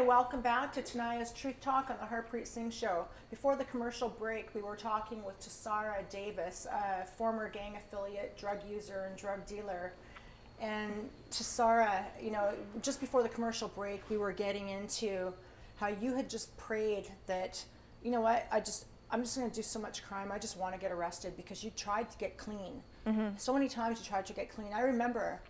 welcome back to Tania's Truth Talk on the Harpreet Singh Show. Before the commercial break, we were talking with Tsara Davis, a former gang affiliate, drug user, and drug dealer. And Tsara, just before the commercial break, we were getting into how you had just prayed that, you know what, I'm just going to do so much crime, I just want to get arrested, because you tried to get clean. Mm-hmm. So many times you tried to get clean. I remember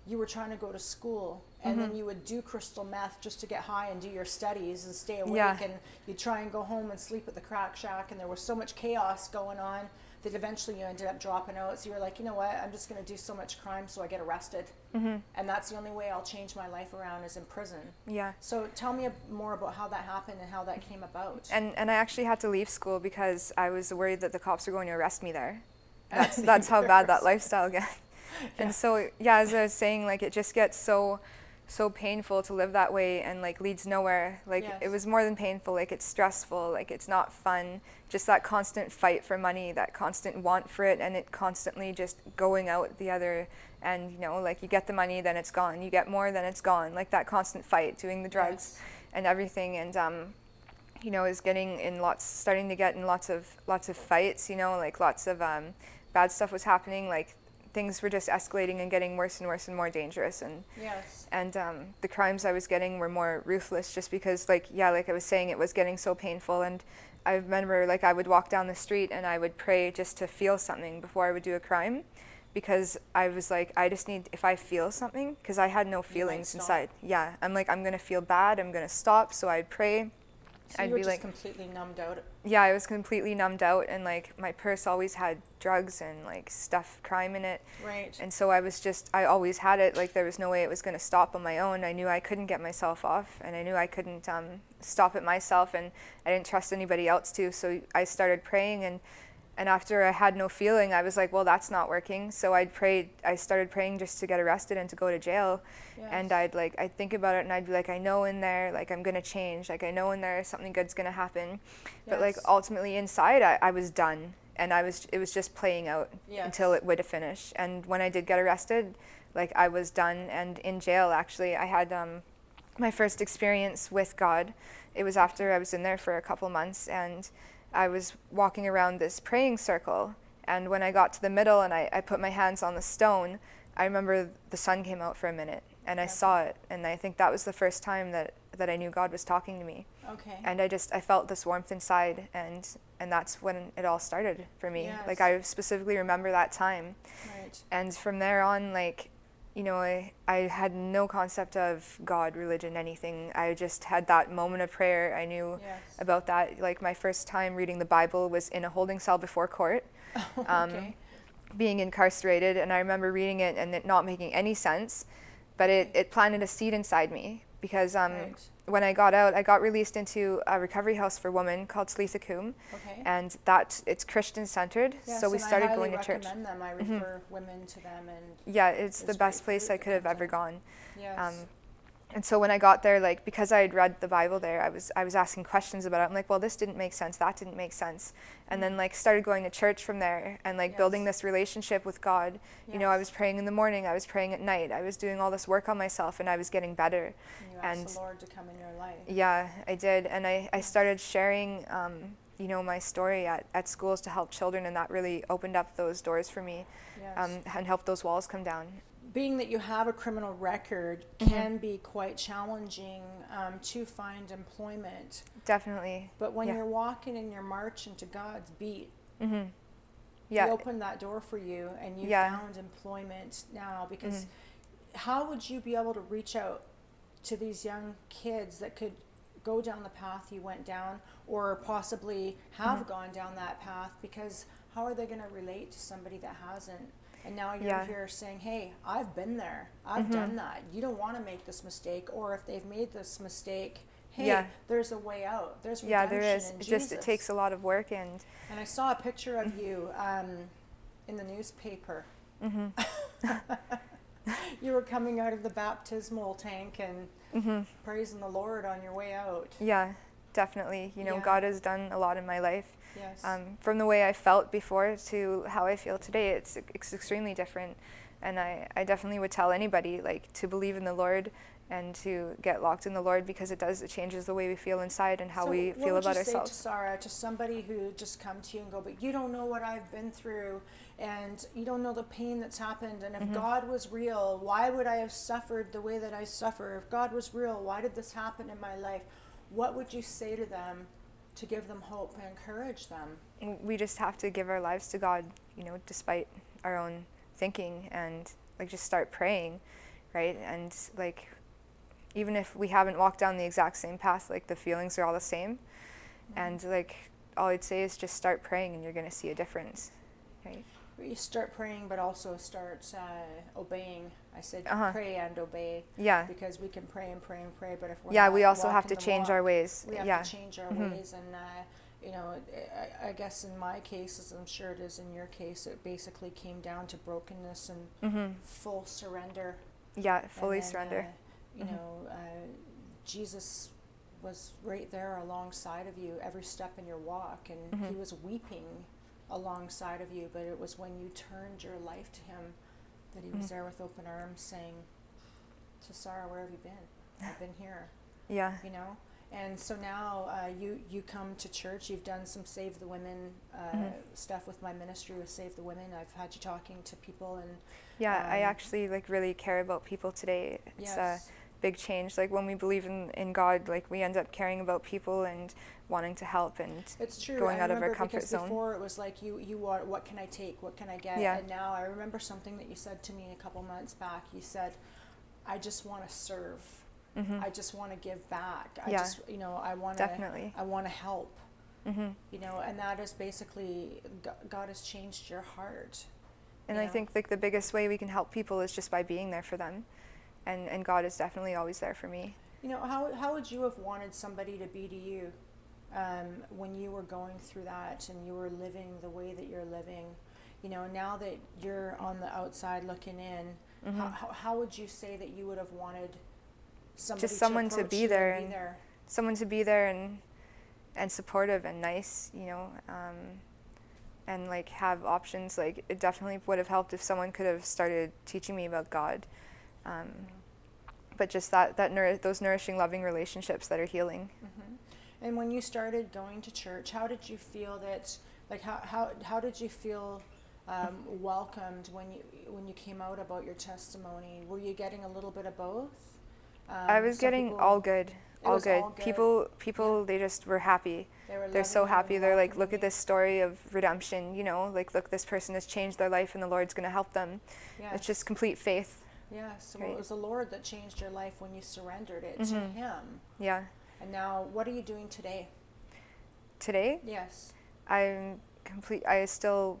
you were trying to go to school, and then you would do crystal meth just to get high and do your studies and stay awake, and you'd try and go home and sleep at the crack shack, and there was so much chaos going on that eventually you ended up dropping out. So you were like, you know what, I'm just going to do so much crime so I get arrested. Mm-hmm. And that's the only way I'll change my life around is in prison. Yeah. So tell me more about how that happened and how that came about. And I actually had to leave school because I was worried that the cops were going to arrest me there. That's how bad that lifestyle gets. And so, as I was saying, like, it just gets so painful to live that way, and like leads nowhere. Like, it was more than painful. Like, it's stressful. Like, it's not fun. Just that constant fight for money, that constant want for it, and it constantly just going out the other. And like, you get the money, then it's gone. You get more, then it's gone. Like, that constant fight, doing the drugs and everything. And is starting to get in lots of fights. Like, lots of bad stuff was happening. Like, things were just escalating and getting worse and worse and more dangerous, and the crimes I was getting were more ruthless, just because like I was saying, it was getting so painful. And I remember, like, I would walk down the street and I would pray just to feel something before I would do a crime, because I was like, I just need, if I feel something, because I had no feelings inside. I'm like, I'm gonna feel bad, I'm gonna stop. So I'd pray. So you were just completely numbed out? Yeah, I was completely numbed out, and like my purse always had drugs and like stuff, crime in it. Right. And so I always had it. Like, there was no way it was going to stop on my own. I knew I couldn't get myself off, and I knew I couldn't stop it myself, and I didn't trust anybody else to. So I started praying, and after I had no feeling, I was like, well, that's not working. So I started praying just to get arrested and to go to jail. And I'd think about it, and I'd be like, I know in there, like, I'm going to change. Like, I know in there something good's going to happen. But like, ultimately inside, I was done. And it was just playing out until it would finish. And when I did get arrested, like, I was done. And in jail, actually, I had my first experience with God. It was after I was in there for a couple months, and I was walking around this praying circle, and when I got to the middle and I put my hands on the stone, I remember the sun came out for a minute, and I saw it, and I think that was the first time that I knew God was talking to me. Okay. And I felt this warmth inside, and that's when it all started for me. Yes. Like, I specifically remember that time. Right. And from there on, like, I had no concept of God, religion, anything. I just had that moment of prayer. I knew about that. Like, my first time reading the Bible was in a holding cell before court, being incarcerated. And I remember reading it and it not making any sense, but it planted a seed inside me, because when I got out, I got released into a recovery house for women called Slithacoom, and it's Christian-centered. Yes, so we started going to church. I recommend them. I refer women to them, and it's the best place I could have ever gone. Yes. And so when I got there, like, because I had read the Bible there, I was asking questions about it. I'm like, well, this didn't make sense, that didn't make sense. And then, like, started going to church from there, and like building this relationship with God. I was praying in the morning, I was praying at night, I was doing all this work on myself, and I was getting better. And you asked the Lord to come in your life. Yeah, I did. And I started sharing my story at schools to help children, and that really opened up those doors for me, and helped those walls come down. Being that you have a criminal record can be quite challenging to find employment. Definitely. But when you're walking and you're marching to God's beat, He Yeah. opened that door for you, and you found employment now. Because how would you be able to reach out to these young kids that could go down the path you went down, or possibly have gone down that path? Because how are they going to relate to somebody that hasn't? And now you're here saying, hey, I've been there. I've done that. You don't want to make this mistake. Or if they've made this mistake, hey, there's a way out. There's redemption there is. in It Jesus. it takes a lot of work. And I saw a picture of you in the newspaper. You were coming out of the baptismal tank and praising the Lord on your way out. Yeah, definitely. God has done a lot in my life. Yes. From the way I felt before to how I feel today, it's extremely different. And I definitely would tell anybody, like, to believe in the Lord, and to get locked in the Lord, because it changes the way we feel inside and how So we feel about what would you ourselves. say to Tsara, to somebody who just come to you and go, but you don't know what I've been through, and you don't know the pain that's happened, and if God was real, why would I have suffered the way that I suffer? If God was real, why did this happen in my life? What would you say to them to give them hope and encourage them? We just have to give our lives to God, despite our own thinking, and just start praying, right? And even if we haven't walked down the exact same path, the feelings are all the same. And all I'd say is just start praying, and you're going to see a difference, right? You start praying, but also start obeying. I said pray and obey. Yeah. Because we can pray and pray and pray, but if we're not we also have to walking the change walk, our ways. we have to change our ways. And I guess in my case, as I'm sure it is in your case, it basically came down to brokenness and full surrender. Yeah, fully And then, surrender. Jesus was right there alongside of you every step in your walk, and he was weeping alongside of you, but it was when you turned your life to him that he was there with open arms saying to Tsara, where have you been? I've been here. Yeah. And so now you come to church. You've done some Save the Women stuff with my ministry with Save the Women. I've had you talking to people, and I actually really care about people today. It's yes. a big change. When we believe in God, we end up caring about people and wanting to help, and it's true. going I out of our remember comfort because zone. Before it was you want, what can I take? What can I get? Yeah. And now I remember something that you said to me a couple months back. You said, I just want to serve. I just want to give back. I just, I want to, definitely. I want to help. And that is basically, God has changed your heart. And I think the biggest way we can help people is just by being there for them. And God is definitely always there for me. How would you have wanted somebody to be to you when you were going through that and you were living the way that you're living? Now that you're on the outside looking in, how would you say that you would have wanted somebody just someone to be there, and someone to be there and supportive and nice, and have options. It definitely would have helped if someone could have started teaching me about God. But just those nourishing, loving relationships that are healing. And when you started going to church, how did you feel that? How did you feel welcomed when you came out about your testimony? Were you getting a little bit of both? I was getting all good. All good. People, they just were happy. They're so happy. They're look at this story of redemption. Look, this person has changed their life, and the Lord's going to help them. Yes. It's just complete faith. Yes, right. It was the Lord that changed your life when you surrendered it to Him. Yeah. And now, what are you doing today? Today? Yes. I still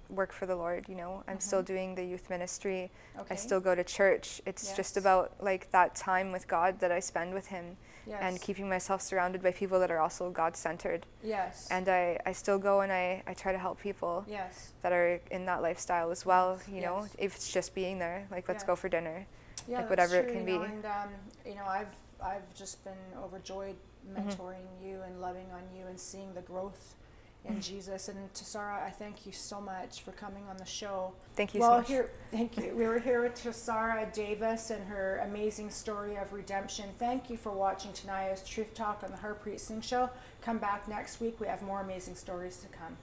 work for the Lord, I'm still doing the youth ministry. Okay. I still go to church. It's just about that time with God that I spend with him, and keeping myself surrounded by people that are also God-centered. Yes. And I still go and I try to help people that are in that lifestyle as well, if it's just being there, let's go for dinner, whatever true, it can be. And I've just been overjoyed mentoring you and loving on you and seeing the growth in Jesus. And to Tsara, I thank you so much for coming on the show. Thank you so much. Thank you. We were here with Tsara Davis and her amazing story of redemption. Thank you for watching Tania's Truth Talk on the Harpreet Singh Show. Come back next week. We have more amazing stories to come.